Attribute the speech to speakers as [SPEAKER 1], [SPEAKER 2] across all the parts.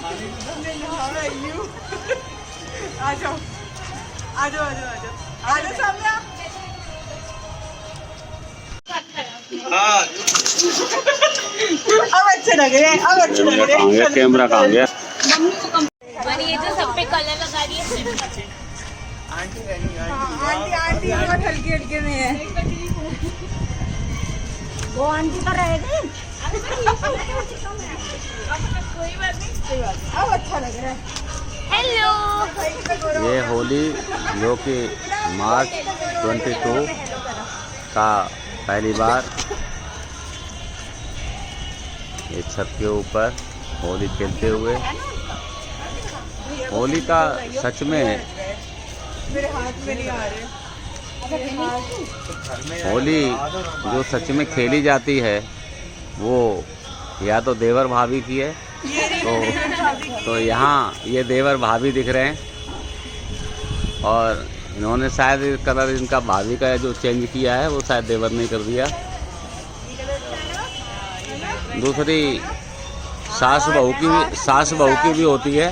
[SPEAKER 1] आ जाओ आ जाओ आ जाओ आ जाओ आ जाओ सामने। अब अच्छे लग रहे हैं, अब अच्छे लग रहे हैं।
[SPEAKER 2] कैमरा कहाँ गया?
[SPEAKER 3] और ये जो सब पे कलर लगा रही है
[SPEAKER 1] आंटी आंटी बहुत हल्के हल्के में है।
[SPEAKER 3] वो आंटी पर रहेगी।
[SPEAKER 1] कोई बात नहीं, अब अच्छा लग रहा है।
[SPEAKER 3] हेलो।
[SPEAKER 2] ये होली जो कि मार्च 22 का पहली बार ये छत के ऊपर होली खेलते हुए, होली का सच में
[SPEAKER 1] मेरे हाथ में नहीं आ रहे।
[SPEAKER 2] होली जो सच में खेली जाती है वो या तो देवर भाभी की है, तो यहाँ ये देवर भाभी दिख रहे हैं और इन्होंने शायद कलर इनका भाभी का जो चेंज किया है वो शायद देवर ने कर दिया। दूसरी सास बहू की भी होती है,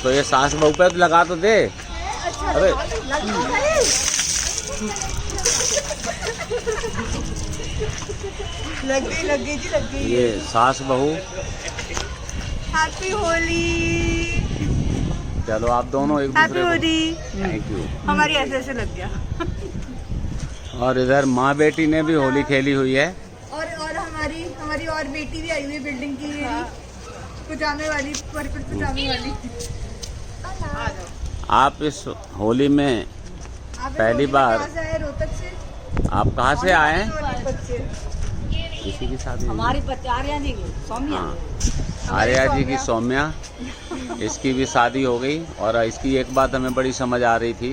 [SPEAKER 2] तो ये सास बहू पे लगा तो दे। अरे
[SPEAKER 1] लग गई जी, लग गई।
[SPEAKER 2] ये सास बहू।
[SPEAKER 1] हैप्पी होली।
[SPEAKER 2] चलो आप दोनों एक
[SPEAKER 1] हैप्पी
[SPEAKER 2] दूसरे को
[SPEAKER 1] होली।
[SPEAKER 2] Thank you.
[SPEAKER 1] हमारी ऐसे ऐसे लग गया।
[SPEAKER 2] और इधर माँ बेटी ने भी होली खेली हुई है।
[SPEAKER 1] और हमारी और बेटी भी आई हुई है बिल्डिंग की, पजामे वाली, पर्पल पजामे वाली।
[SPEAKER 2] आप इस होली में पहली बार
[SPEAKER 1] कहाँ से आए? रोहतक से।
[SPEAKER 2] आप कहाँ से आए हैं?
[SPEAKER 1] सोनीपत से।
[SPEAKER 2] किसी की शादी हुई?
[SPEAKER 3] हमारी आर्या जी की सौम्या।
[SPEAKER 2] हाँ, आर्या जी की सौम्या, इसकी भी शादी हो गई। और इसकी एक बात हमें बड़ी समझ आ रही थी,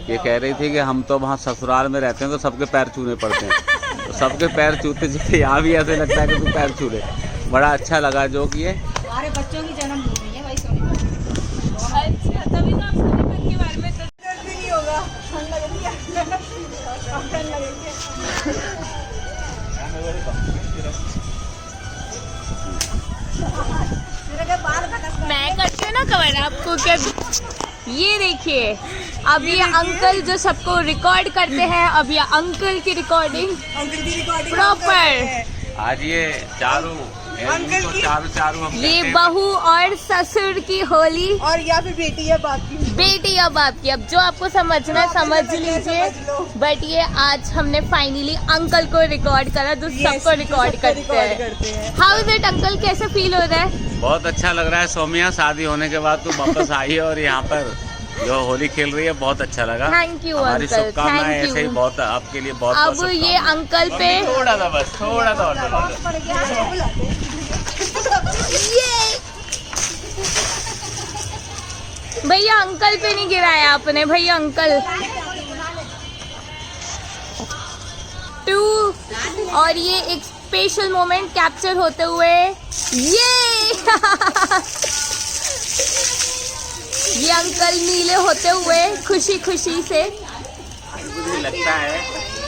[SPEAKER 2] ये कह रही थी कि हम तो वहाँ ससुराल में रहते हैं तो सबके पैर छूने पड़ते हैं, तो सबके पैर छूते छूते यहाँ भी ऐसे लगता है कि तू पैर छू ले। बड़ा अच्छा लगा जो कि ये
[SPEAKER 3] हमारे बच्चों की जन्मभूमि है भाई सोनीपत। अच्छा, तभी तो आप सोनीपत के बारे में
[SPEAKER 1] दर्द भी नहीं होगा, ठंड लग रही है। ठंड लग रही है।
[SPEAKER 3] मैं करती हूँ ना कवर आपको क्या। ये देखिए, अब ये अंकल जो सबको रिकॉर्ड करते हैं, अब ये अंकल की रिकॉर्डिंग प्रॉपर।
[SPEAKER 2] आज ये चारू
[SPEAKER 1] अंकल की
[SPEAKER 2] चारू हम
[SPEAKER 3] ये
[SPEAKER 2] कहते हैं।
[SPEAKER 3] बहू और ससुर की होली,
[SPEAKER 1] और या फिर बेटी या बाकी।
[SPEAKER 3] बेटी या बाप की, अब जो आपको समझना है समझ लीजिए। बट ये आज हमने फाइनली अंकल को रिकॉर्ड करा, जो सबको रिकॉर्ड करते हैं। हाउ इज इट अंकल, कैसे फील हो रहा है?
[SPEAKER 2] बहुत अच्छा लग रहा है सौम्या, शादी होने के बाद तू वापस आई है और यहाँ पर जो होली खेल रही है बहुत अच्छा लगा।
[SPEAKER 3] थैंक यू
[SPEAKER 2] हमारी
[SPEAKER 3] अंकल,
[SPEAKER 2] शुभकामनाएं
[SPEAKER 3] थैंक
[SPEAKER 2] ऐसे ही
[SPEAKER 3] यू।
[SPEAKER 2] बहुत आपके लिए बहुत
[SPEAKER 3] अब ये अंकल पे
[SPEAKER 2] थोड़ा सा बस थोड़ा सा
[SPEAKER 3] ये भैया अंकल पे नहीं गिराया आपने भैया, अंकल टू। और ये एक स्पेशल मोमेंट कैप्चर होते हुए ये अंकल नीले होते हुए खुशी खुशी से।
[SPEAKER 2] मुझे लगता है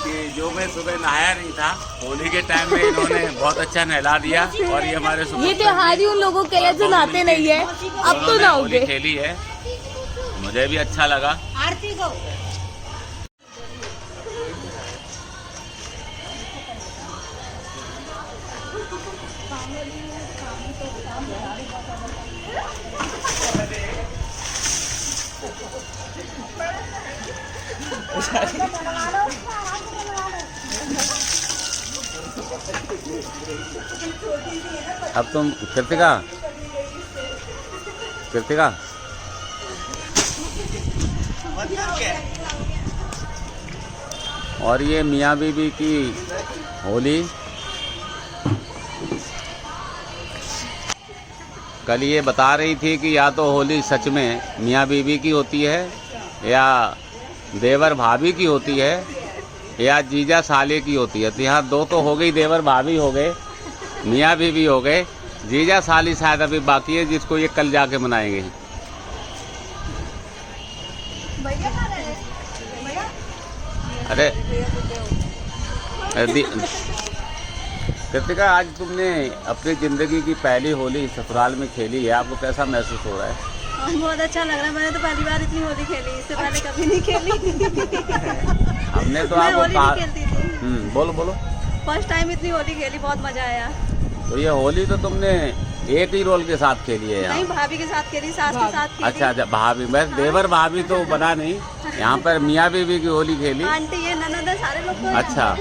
[SPEAKER 2] कि जो मैं सुबह नहाया नहीं था, होली के टाइम में इन्होंने बहुत अच्छा नहला दिया। और ये हमारे
[SPEAKER 3] ये त्योहार ही उन लोगों के लिए जो नहाते नहीं है, अब तो नहाओगे।
[SPEAKER 2] खेली है, मुझे भी अच्छा लगा।
[SPEAKER 3] आरती को
[SPEAKER 2] अब तुम कृतिका और ये मियाँ बीबी की होली। कल ये बता रही थी कि या तो होली सच में मियाँ बीबी की होती है, या देवर भाभी की होती है, या जीजा साले की होती है। तो यहाँ दो तो हो गई, देवर भाभी हो गए, मियाँ बीबी हो गए, जीजा साली शायद अभी बाकी है, जिसको ये कल जाके मनाएंगे। अरे कृतिका, आज तुमने अपनी ज़िंदगी की पहली होली ससुराल में खेली है, आपको कैसा महसूस हो रहा है?
[SPEAKER 4] बहुत अच्छा लग रहा है। मैंने तो पहली बार इतनी होली खेली, इससे पहले कभी नहीं खेली।
[SPEAKER 2] हमने तो
[SPEAKER 4] मैं
[SPEAKER 2] आपको
[SPEAKER 4] होली नहीं खेलती थी,
[SPEAKER 2] बोलो बोलो।
[SPEAKER 4] फर्स्ट टाइम इतनी होली खेली, बहुत मजा आया।
[SPEAKER 2] तो ये होली तो तुमने एक ही रोल के साथ खेली है यहाँ?
[SPEAKER 4] नहीं, भाभी के साथ खेली, सास के साथ खेली।
[SPEAKER 2] अच्छा अच्छा, भाभी, मैं देवर भाभी तो बना नहीं, यहाँ पर मियाँ बीवी की होली खेली।
[SPEAKER 4] आंटी ये ननद है, सारे लोग तो
[SPEAKER 2] अच्छा,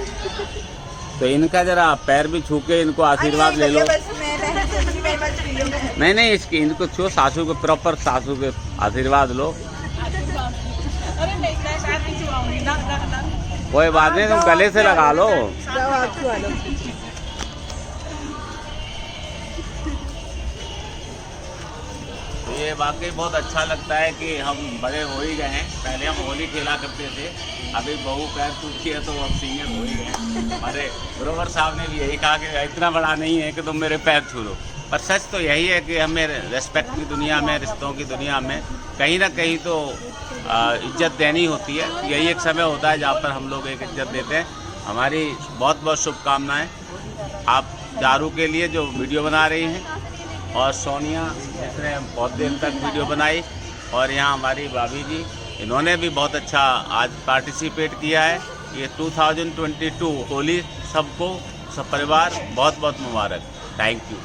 [SPEAKER 2] तो इनका जरा पैर भी छू के इनको आशीर्वाद ले लो। नहीं नहीं, इसकी इनको छू, सासू को प्रॉपर सासू के आशीर्वाद लो। कोई बात नहीं, तुम गले से लगा लो। तो ये वाकई बहुत अच्छा लगता है कि हम बड़े हो ही गए हैं। पहले हम होली खेला करते थे, अभी बहू पैर टूटी है तो अब सीनियर हो ही गए। हमारे गुरुवर साहब ने भी यही कहा कि इतना बड़ा नहीं है कि तुम मेरे पैर छू लो। पर सच तो यही है कि हमें रेस्पेक्ट की दुनिया में, रिश्तों की दुनिया में कहीं ना कहीं तो इज्जत देनी होती है। यही एक समय होता है जहाँ पर हम लोग एक इज्जत देते हैं। हमारी बहुत बहुत शुभकामनाएं आप चारू के लिए जो वीडियो बना रही हैं, और सोनिया जिसने बहुत देर तक वीडियो बनाई, और यहाँ हमारी भाभी जी, इन्होंने भी बहुत अच्छा आज पार्टिसिपेट किया है। ये 2022 होली सबको, सब परिवार बहुत बहुत मुबारक। Thank you.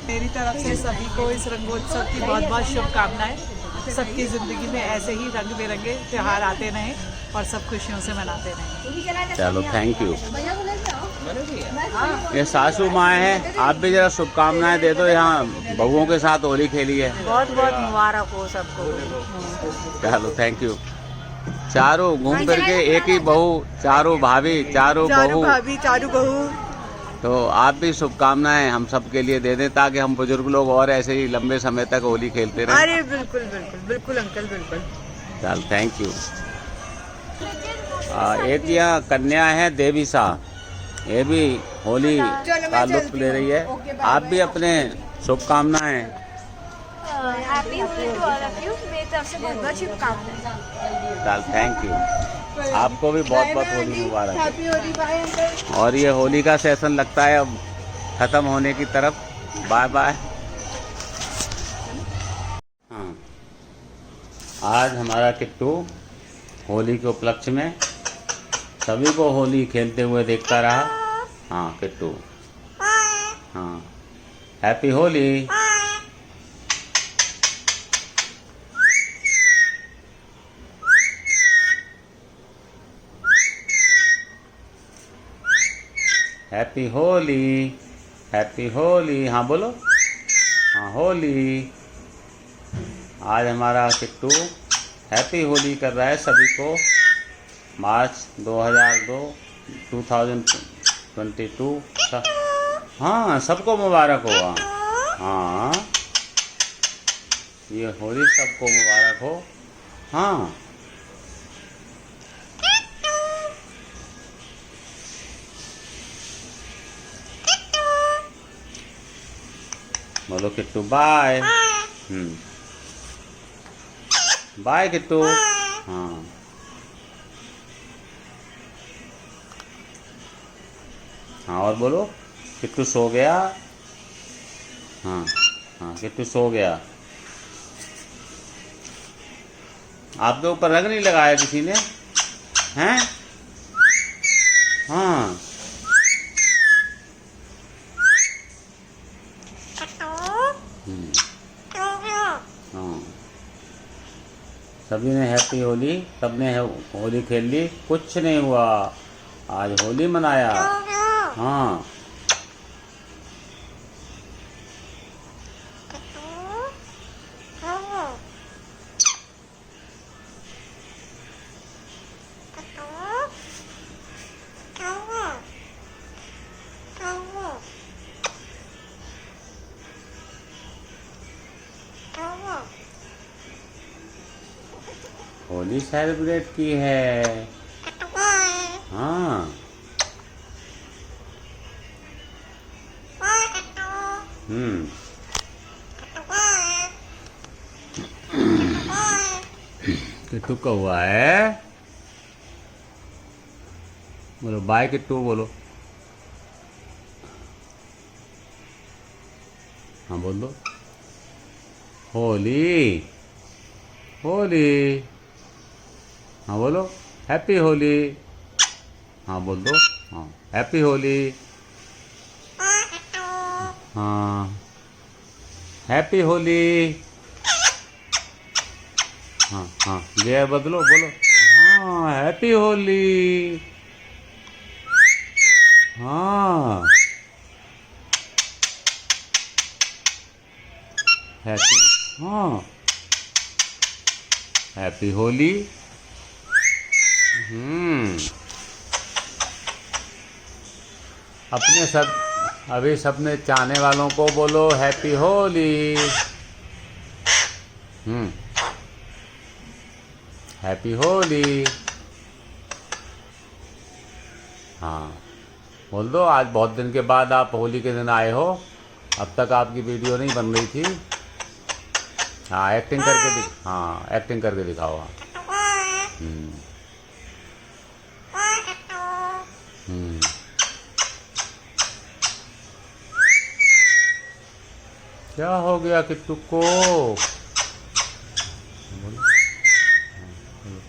[SPEAKER 5] मेरी तरफ से सभी को इस रंगोत्सव की बहुत बहुत शुभकामनाएं। सबकी ज़िंदगी में ऐसे ही रंग बिरंगे त्यौहार आते रहें और सब खुशियों से मनाते रहें।
[SPEAKER 2] चलो, थैंक यू। ये सासू माँ हैं, आप भी जरा शुभकामनाएं दे दो। यहाँ बहुओं के साथ होली खेली है,
[SPEAKER 4] बहुत बहुत मुबारक हो सबको।
[SPEAKER 2] चलो, थैंक यू। चारों घूम फिर के एक ही बहू, चारों भाभी, चारों बहू। तो आप भी शुभकामनाएं हम सब के लिए दे दें, ताकि हम बुजुर्ग लोग और ऐसे ही लंबे समय तक होली खेलते रहें।
[SPEAKER 1] अरे बिल्कुल बिल्कुल बिल्कुल अंकल, बिल्कुल।
[SPEAKER 2] चल, थैंक यू। एक यहाँ कन्या है देवीसा, ये भी होली का लुत्फ ले रही है। आप भी अपने शुभकामनाएं।
[SPEAKER 4] Happy Holi to all of you, मेरी तरफ से बहुत बहुत शुभकामनाएं।
[SPEAKER 2] चल, थैंक यू। आपको भी बहुत बहुत होली मुबारक।
[SPEAKER 1] Happy Holi, bye uncle.
[SPEAKER 2] और ये होली का सेशन लगता है अब ख़त्म होने की तरफ। Bye bye. हाँ, आज हमारा किट्टू होली के उपलक्ष्य में सभी को होली खेलते हुए देखता रहा। हाँ किट्टू, हाँ, happy Holi. Happy Holi, happy Holi. हाँ बोलो, हाँ होली। आज हमारा किट्टू हैप्पी होली कर रहा है सभी को। मार्च 2022 हाँ, सबको मुबारक होगा। हाँ, ये होली सबको मुबारक हो। हाँ, बोलो किट्टू बाय। बाय किट्टू। हाँ, हाँ, और बोलो किट्टू सो गया। हाँ हाँ, किट्टू सो गया। आपके ऊपर रंग नहीं लगाया किसी ने, हैं? हाँ, हाँ, सभी ने हैप्पी होली, सबने होली खेल ली, कुछ नहीं हुआ। आज होली मनाया। हाँ, होली सेलिब्रेट की है। हाँ, किट्टू का हुआ है। बोलो बाय किट्टू, बोलो हाँ बोल दो, होली होली। हाँ बोलो, हैप्पी होली। हाँ बोल दो, हाँ हैप्पी होली। हाँ हैप्पी होली। हाँ हाँ गियर बदलो, बोलो हाँ हैप्पी होली। हाँ हैप्पी, हाँ हैप्पी होली। अपने सब अभी सबने चाहने वालों को बोलो हैप्पी होली। हैप्पी होली। हाँ बोल दो, आज बहुत दिन के बाद आप होली के दिन आए हो, अब तक आपकी वीडियो नहीं बन रही थी। हाँ एक्टिंग करके हाँ एक्टिंग करके दिखाओ। क्या हो गया किट्टू को?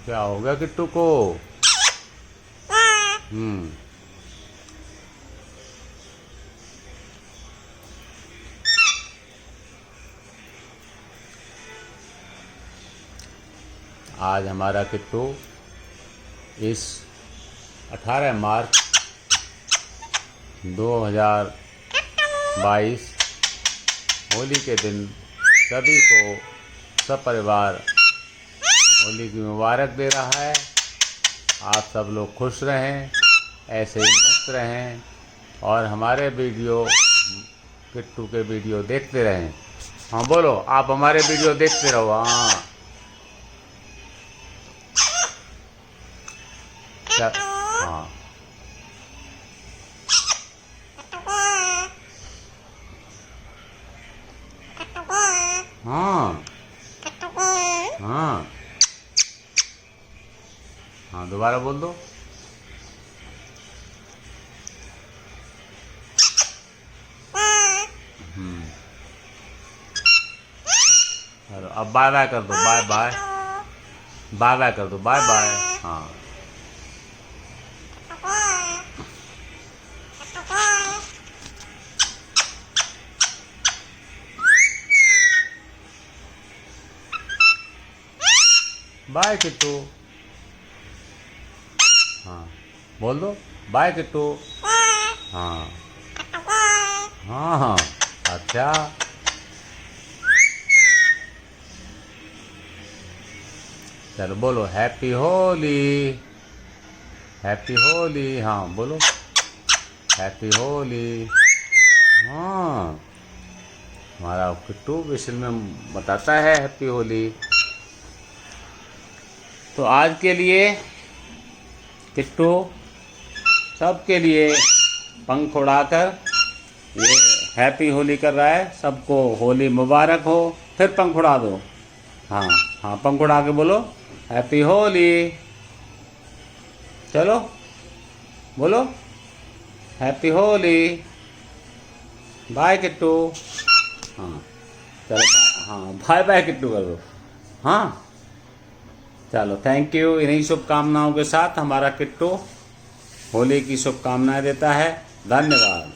[SPEAKER 2] क्या हो गया किट्टू को? आज हमारा किट्टू इस 18 मार्च 2022 होली के दिन सभी को सब परिवार होली की मुबारक दे रहा है। आप सब लोग खुश रहें, ऐसे ही मस्त रहें और हमारे वीडियो किट्टू के वीडियो देखते रहें। हाँ बोलो, आप हमारे वीडियो देखते रहो। हाँ हाँ हाँ हाँ हाँ दोबारा बोल दो। अब बाय बाय कर दो, बाय बाय, बाय बाय कर दो, बाय बाय। हाँ बाय किट्टू। हाँ बोल दो, बाय किट्टू। हाँ हाँ हाँ अच्छा चलो बोलो हैप्पी होली, हैप्पी होली। हाँ बोलो हैप्पी होली। हाँ हमारा किट्टू विशल में बताता है हैप्पी होली। तो आज के लिए किट्टू सबके लिए पंख उड़ाकर ये हैप्पी होली कर रहा है। सबको होली मुबारक हो। फिर पंख उड़ा दो। हाँ हाँ पंख उड़ा के बोलो हैप्पी होली। चलो बोलो हैप्पी होली। बाय किट्टू। हाँ चलो हाँ बाय बाय किट्टू कर दो। हाँ चलो थैंक यू। इन्हीं शुभकामनाओं के साथ हमारा किट्टू होली की शुभकामनाएं देता है। धन्यवाद।